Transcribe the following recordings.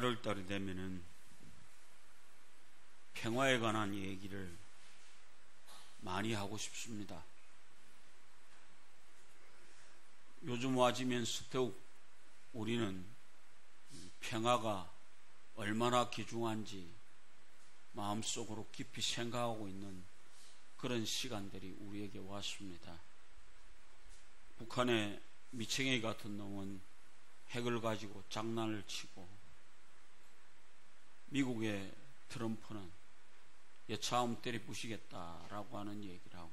8월 달이 되면은 평화에 관한 얘기를 많이 하고 싶습니다. 요즘 와지면서 더욱 우리는 평화가 얼마나 귀중한지 마음속으로 깊이 생각하고 있는 그런 시간들이 우리에게 왔습니다. 북한의 미챙이 같은 놈은 핵을 가지고 장난을 치고, 미국의 트럼프는 여차하면 때려 부시겠다라고 하는 얘기를 하고,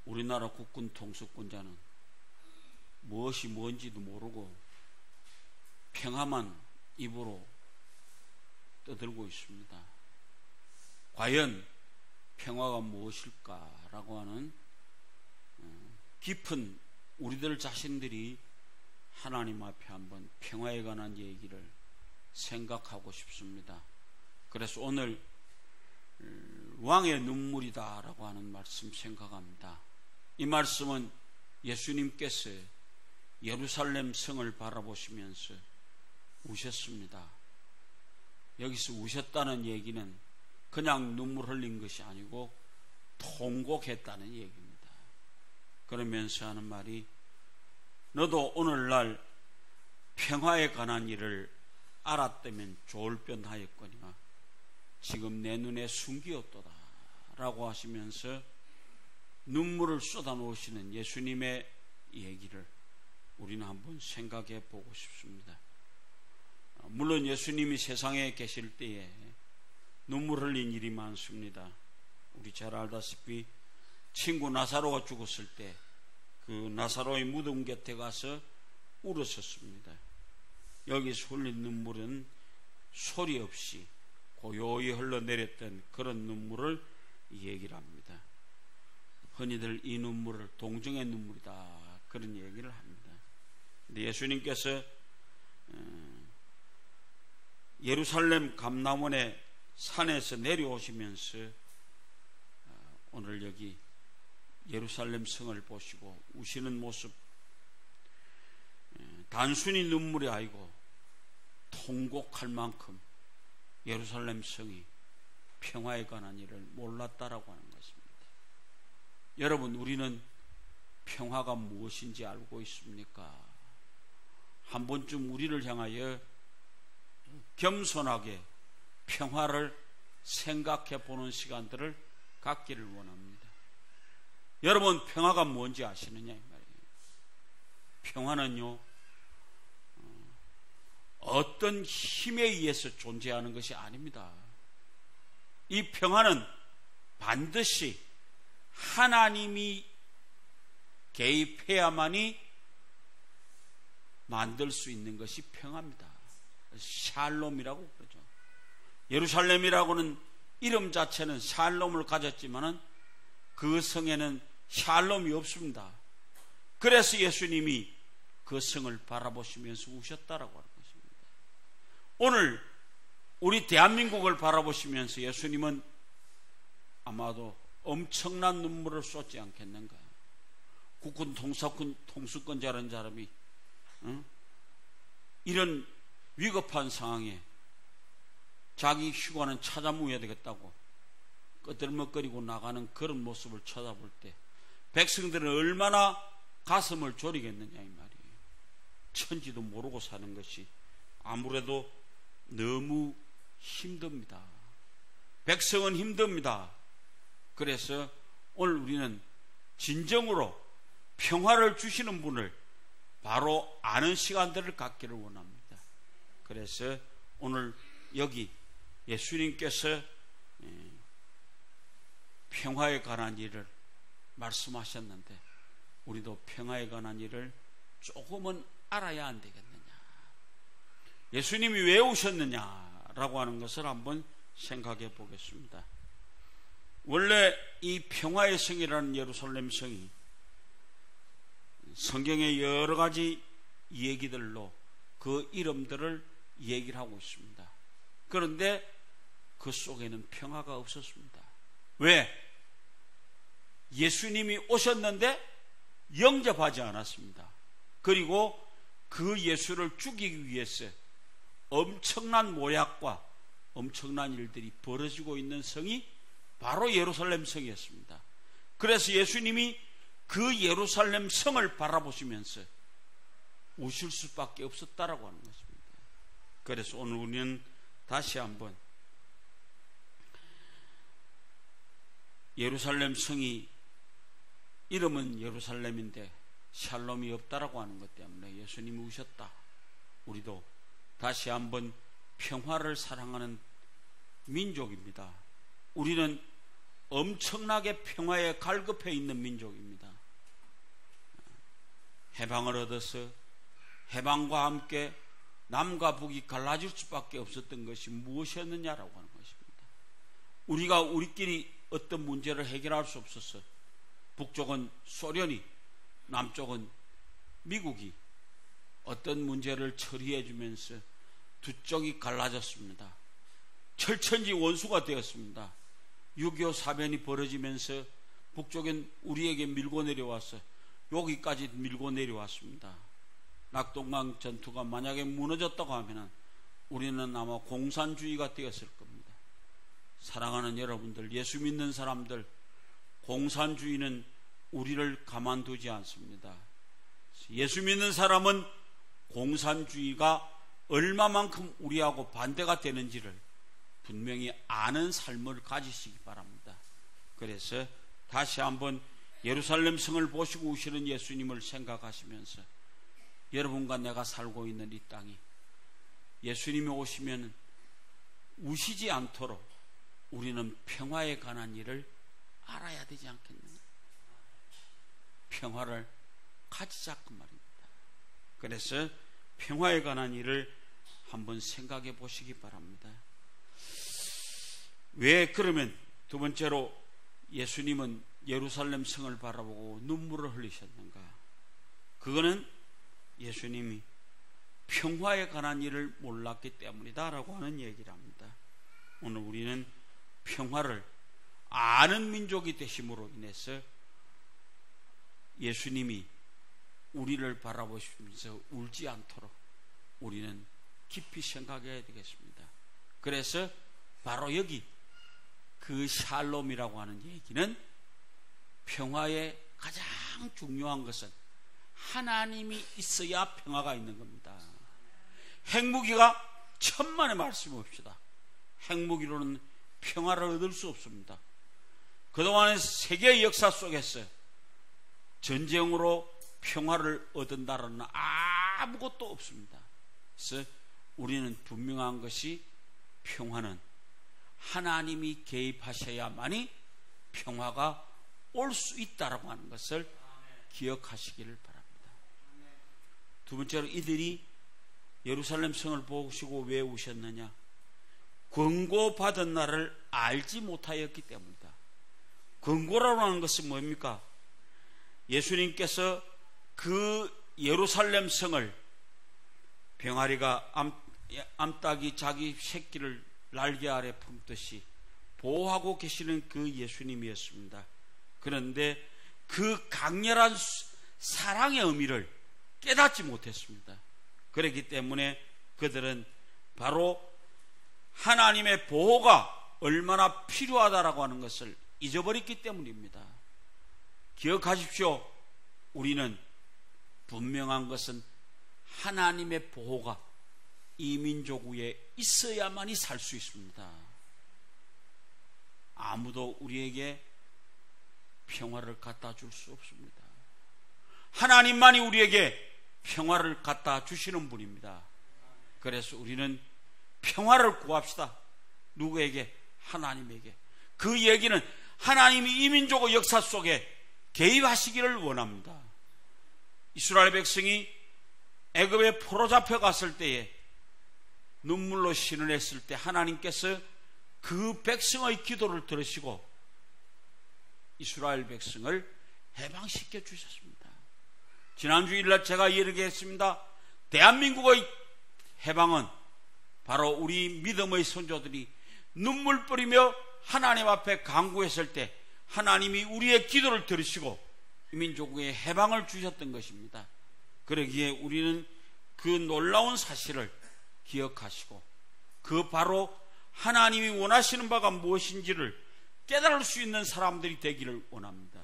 우리나라 국군 통수권자는 무엇이 뭔지도 모르고 평화만 입으로 떠들고 있습니다. 과연 평화가 무엇일까라고 하는 깊은 우리들 자신들이 하나님 앞에 한번 평화에 관한 얘기를 생각하고 싶습니다. 그래서 오늘 왕의 눈물이다라고 하는 말씀 생각합니다. 이 말씀은 예수님께서 예루살렘 성을 바라보시면서 우셨습니다. 여기서 우셨다는 얘기는 그냥 눈물 흘린 것이 아니고 통곡했다는 얘기입니다. 그러면서 하는 말이, 너도 오늘날 평화에 관한 일을 알았다면 좋을 뻔하였거니와 지금 내 눈에 숨기었도다 라고 하시면서 눈물을 쏟아놓으시는 예수님의 얘기를 우리는 한번 생각해 보고 싶습니다. 물론 예수님이 세상에 계실 때에 눈물 흘린 일이 많습니다. 우리 잘 알다시피 친구 나사로가 죽었을 때 그 나사로의 무덤 곁에 가서 울었었습니다. 여기서 흘린 눈물은 소리 없이 고요히 흘러내렸던 그런 눈물을 얘기를 합니다. 흔히들 이 눈물을 동정의 눈물이다 그런 얘기를 합니다. 근데 예수님께서 예루살렘 감람원의 산에서 내려오시면서 오늘 여기 예루살렘 성을 보시고 우시는 모습, 단순히 눈물이 아니고 통곡할 만큼 예루살렘 성이 평화에 관한 일을 몰랐다라고 하는 것입니다. 여러분, 우리는 평화가 무엇인지 알고 있습니까? 한 번쯤 우리를 향하여 겸손하게 평화를 생각해 보는 시간들을 갖기를 원합니다. 여러분, 평화가 뭔지 아시느냐 이 말이에요. 평화는요, 어떤 힘에 의해서 존재하는 것이 아닙니다. 이 평화는 반드시 하나님이 개입해야만이 만들 수 있는 것이 평화입니다. 샬롬이라고 그러죠. 예루살렘이라고는 이름 자체는 샬롬을 가졌지만은 그 성에는 샬롬이 없습니다. 그래서 예수님이 그 성을 바라보시면서 우셨다라고 하는 것입니다. 오늘 우리 대한민국을 바라보시면서 예수님은 아마도 엄청난 눈물을 쏟지 않겠는가. 국군 통수권자라는 사람이 이런 위급한 상황에 자기 휴가는 찾아무어야 되겠다고 끄들먹거리고 나가는 그런 모습을 쳐다볼 때 백성들은 얼마나 가슴을 졸이겠느냐 이 말이에요. 천지도 모르고 사는 것이 아무래도 너무 힘듭니다. 백성은 힘듭니다. 그래서 오늘 우리는 진정으로 평화를 주시는 분을 바로 아는 시간들을 갖기를 원합니다. 그래서 오늘 여기 예수님께서 평화에 관한 일을 말씀하셨는데 우리도 평화에 관한 일을 조금은 알아야 안 되겠느냐, 예수님이 왜 오셨느냐라고 하는 것을 한번 생각해 보겠습니다. 원래 이 평화의 성이라는 예루살렘 성이 성경의 여러 가지 얘기들로 그 이름들을 얘기를 하고 있습니다. 그런데 그 속에는 평화가 없었습니다. 왜? 예수님이 오셨는데 영접하지 않았습니다. 그리고 그 예수를 죽이기 위해서 엄청난 모략과 엄청난 일들이 벌어지고 있는 성이 바로 예루살렘 성이었습니다. 그래서 예수님이 그 예루살렘 성을 바라보시면서 우실 수밖에 없었다라고 하는 것입니다. 그래서 오늘 우리는 다시 한번 예루살렘 성이 이름은 예루살렘인데 샬롬이 없다라고 하는 것 때문에 예수님이 우셨다. 우리도 다시 한번 평화를 사랑하는 민족입니다. 우리는 엄청나게 평화에 갈급해 있는 민족입니다. 해방을 얻어서 해방과 함께 남과 북이 갈라질 수밖에 없었던 것이 무엇이었느냐라고 하는 것입니다. 우리가 우리끼리 어떤 문제를 해결할 수 없어서 북쪽은 소련이, 남쪽은 미국이 어떤 문제를 처리해 주면서 두 쪽이 갈라졌습니다. 철천지 원수가 되었습니다. 6.25 사변이 벌어지면서 북쪽엔 우리에게 밀고 내려와서 여기까지 밀고 내려왔습니다. 낙동강 전투가 만약에 무너졌다고 하면 우리는 아마 공산주의가 되었을 겁니다. 사랑하는 여러분들, 예수 믿는 사람들, 공산주의는 우리를 가만두지 않습니다. 예수 믿는 사람은 공산주의가 얼마만큼 우리하고 반대가 되는지를 분명히 아는 삶을 가지시기 바랍니다. 그래서 다시 한번 예루살렘 성을 보시고 우시는 예수님을 생각하시면서 여러분과 내가 살고 있는 이 땅이 예수님이 오시면 우시지 않도록 우리는 평화에 관한 일을 알아야 되지 않겠느냐. 평화를 가지자고 말입니다. 그래서 평화에 관한 일을 한번 생각해 보시기 바랍니다. 왜 그러면 두 번째로 예수님은 예루살렘 성을 바라보고 눈물을 흘리셨는가? 그거는 예수님이 평화에 관한 일을 몰랐기 때문이다라고 하는 얘기를 합니다. 오늘 우리는 평화를 아는 민족이 되심으로 인해서 예수님이 우리를 바라보시면서 울지 않도록 우리는 깊이 생각해야 되겠습니다. 그래서 바로 여기 그 샬롬이라고 하는 얘기는 평화의 가장 중요한 것은 하나님이 있어야 평화가 있는 겁니다. 핵무기가 천만의 말씀 없시다. 핵무기로는 평화를 얻을 수 없습니다. 그동안의 세계의 역사 속에서 전쟁으로 평화를 얻은다는 아무것도 없습니다. 그래서 우리는 분명한 것이 평화는 하나님이 개입하셔야만이 평화가 올 수 있다라고 하는 것을 기억하시기를 바랍니다. 두 번째로 이들이 예루살렘 성을 보시고 왜 우셨느냐? 권고받은 날을 알지 못하였기 때문이다. 권고라고 하는 것은 뭡니까? 예수님께서 그 예루살렘 성을 병아리가 암탉이 자기 새끼를 날개 아래 품듯이 보호하고 계시는 그 예수님이었습니다. 그런데 그 강렬한 사랑의 의미를 깨닫지 못했습니다. 그렇기 때문에 그들은 바로 하나님의 보호가 얼마나 필요하다라고 하는 것을 잊어버렸기 때문입니다. 기억하십시오. 우리는 분명한 것은 하나님의 보호가 이 민족 위에 있어야만이 살 수 있습니다. 아무도 우리에게 평화를 갖다 줄 수 없습니다. 하나님만이 우리에게 평화를 갖다 주시는 분입니다. 그래서 우리는 평화를 구합시다. 누구에게? 하나님에게. 그 얘기는 하나님이 이 민족의 역사 속에 개입하시기를 원합니다. 이스라엘 백성이 애굽에 포로 잡혀갔을 때에 눈물로 신을 했을 때 하나님께서 그 백성의 기도를 들으시고 이스라엘 백성을 해방시켜 주셨습니다. 지난 주일날 제가 얘기했습니다. 대한민국의 해방은 바로 우리 믿음의 선조들이 눈물 뿌리며 하나님 앞에 간구했을 때 하나님이 우리의 기도를 들으시고 이 민족에 해방을 주셨던 것입니다. 그러기에 우리는 그 놀라운 사실을 기억하시고 그 바로 하나님이 원하시는 바가 무엇인지를 깨달을 수 있는 사람들이 되기를 원합니다.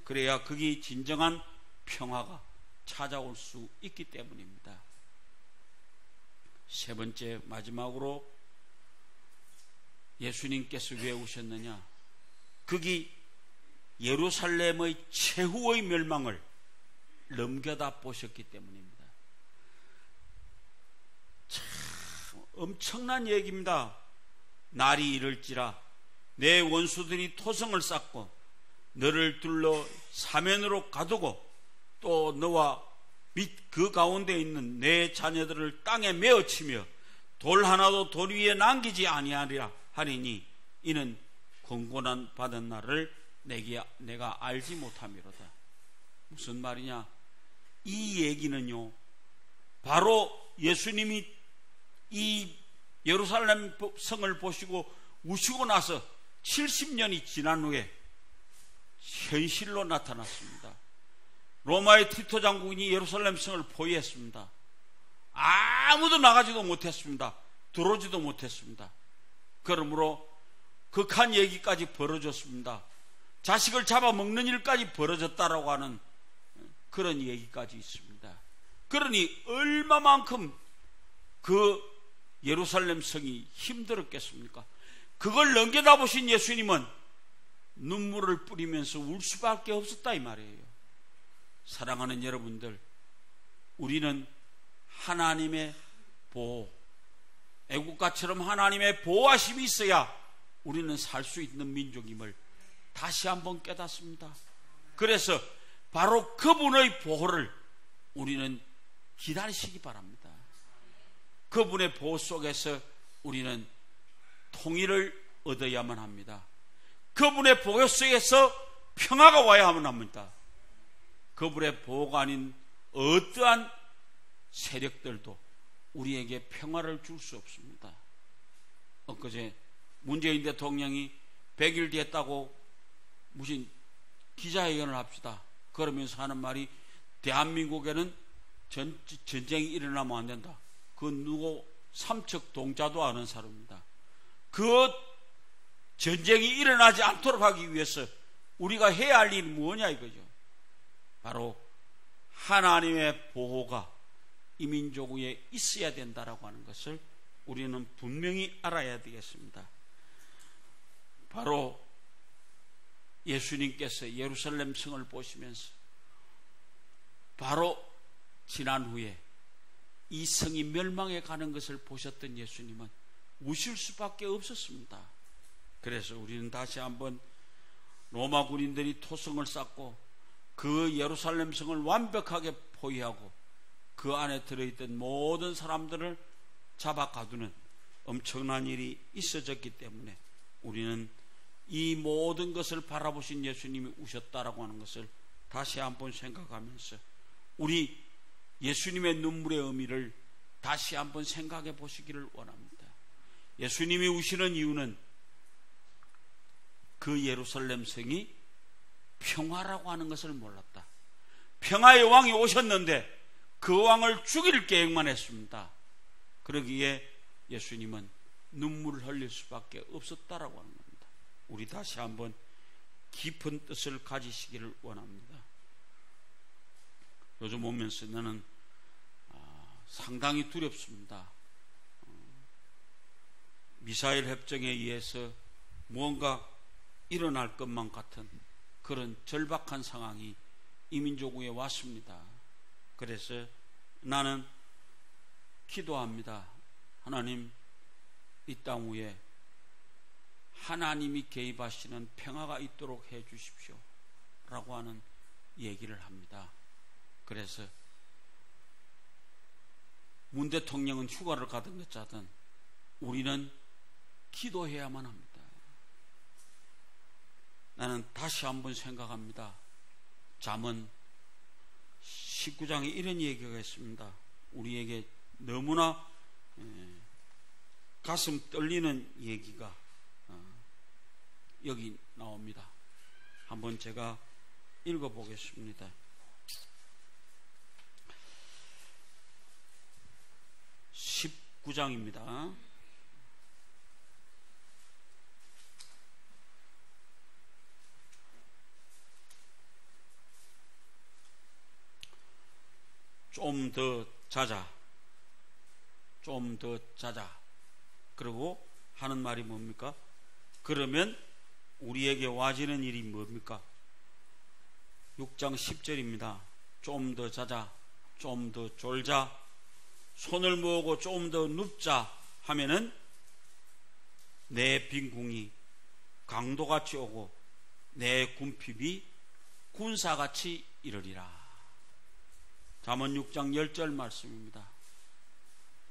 그래야 그게 진정한 평화가 찾아올 수 있기 때문입니다. 세 번째, 마지막으로 예수님께서 왜 오셨느냐? 그게 예루살렘의 최후의 멸망을 넘겨다 보셨기 때문입니다. 참 엄청난 얘기입니다. 날이 이를지라 내 원수들이 토성을 쌓고 너를 둘러 사면으로 가두고 또 너와 및 그 가운데 있는 내 자녀들을 땅에 메어치며 돌 하나도 돌 위에 남기지 아니하리라 하리니 이는 권고난 받은 날을 내가 알지 못함이로다. 무슨 말이냐? 이 얘기는요, 바로 예수님이 이 예루살렘 성을 보시고 우시고 나서 70년이 지난 후에 현실로 나타났습니다. 로마의 티토 장군이 예루살렘 성을 포위했습니다. 아무도 나가지도 못했습니다. 들어오지도 못했습니다. 그러므로 극한 얘기까지 벌어졌습니다. 자식을 잡아먹는 일까지 벌어졌다라고 하는 그런 얘기까지 있습니다. 그러니 얼마만큼 그 예루살렘 성이 힘들었겠습니까? 그걸 넘겨다보신 예수님은 눈물을 뿌리면서 울 수밖에 없었다 이 말이에요. 사랑하는 여러분들, 우리는 하나님의 보호, 애국가처럼 하나님의 보호하심이 있어야 우리는 살 수 있는 민족임을 다시 한번 깨닫습니다. 그래서 바로 그분의 보호를 우리는 기다리시기 바랍니다. 그분의 보호 속에서 우리는 통일을 얻어야만 합니다. 그분의 보호 속에서 평화가 와야만 합니다. 그분의 보호가 아닌 어떠한 세력들도 우리에게 평화를 줄 수 없습니다. 엊그제 문재인 대통령이 100일 됐다고 무슨 기자회견을 합시다. 그러면서 하는 말이 대한민국에는 전쟁이 일어나면 안 된다. 그 누구 삼척 동자도 아는 사람입니다. 그 전쟁이 일어나지 않도록 하기 위해서 우리가 해야 할 일이 뭐냐 이거죠. 바로 하나님의 보호가 이 민족 위에 있어야 된다라고 하는 것을 우리는 분명히 알아야 되겠습니다. 바로 예수님께서 예루살렘 성을 보시면서 바로 지난 후에 이 성이 멸망해 가는 것을 보셨던 예수님은 우실 수밖에 없었습니다. 그래서 우리는 다시 한번 로마 군인들이 토성을 쌓고 그 예루살렘 성을 완벽하게 포위하고 그 안에 들어있던 모든 사람들을 잡아 가두는 엄청난 일이 있어졌기 때문에 우리는 이 모든 것을 바라보신 예수님이 우셨다라고 하는 것을 다시 한번 생각하면서 우리 예수님의 눈물의 의미를 다시 한번 생각해 보시기를 원합니다. 예수님이 우시는 이유는 그 예루살렘 성이 평화라고 하는 것을 몰랐다. 평화의 왕이 오셨는데 그 왕을 죽일 계획만 했습니다. 그러기에 예수님은 눈물을 흘릴 수밖에 없었다라고 하는 겁니다. 우리 다시 한번 깊은 뜻을 가지시기를 원합니다. 요즘 오면서 나는 상당히 두렵습니다. 미사일 협정에 의해서 무언가 일어날 것만 같은 그런 절박한 상황이 이 민족 위에 왔습니다. 그래서 나는 기도합니다. 하나님, 이 땅 위에 하나님이 개입하시는 평화가 있도록 해 주십시오 라고 하는 얘기를 합니다. 그래서 문 대통령은 휴가를 가든 어쩌든 우리는 기도해야만 합니다. 나는 다시 한번 생각합니다. 잠언 19장에 이런 얘기가 있습니다. 우리에게 너무나 가슴 떨리는 얘기가 여기 나옵니다. 한번 제가 읽어보겠습니다. 19 9장입니다. 좀 더 자자. 좀 더 자자. 그리고 하는 말이 뭡니까? 그러면 우리에게 와지는 일이 뭡니까? 6장 10절입니다. 좀 더 자자. 좀 더 졸자. 손을 모으고 좀 더 눕자 하면은 내 빈궁이 강도같이 오고 내 궁핍이 군사같이 이르리라. 잠언 6장 10절 말씀입니다.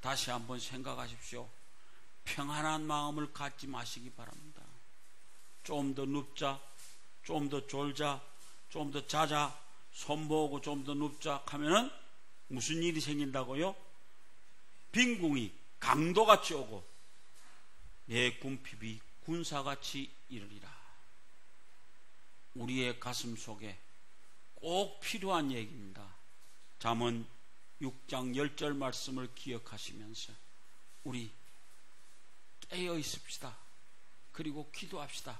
다시 한번 생각하십시오. 평안한 마음을 갖지 마시기 바랍니다. 좀 더 눕자, 좀 더 졸자, 좀 더 자자, 손 모으고 좀 더 눕자 하면은 무슨 일이 생긴다고요? 빈궁이 강도같이 오고 내 궁핍이 군사같이 이르리라. 우리의 가슴 속에 꼭 필요한 얘기입니다. 잠언 6장 10절 말씀을 기억하시면서 우리 깨어 있읍시다. 그리고 기도합시다.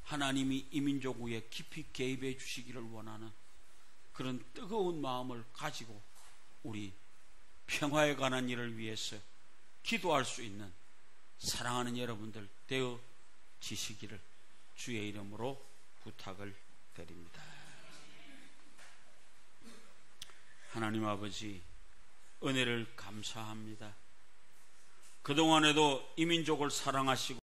하나님이 이 민족 위에 깊이 개입해 주시기를 원하는 그런 뜨거운 마음을 가지고 우리 평화에 관한 일을 위해서 기도할 수 있는 사랑하는 여러분들 되어지시기를 주의 이름으로 부탁을 드립니다. 하나님 아버지, 은혜를 감사합니다. 그동안에도 이 민족을 사랑하시고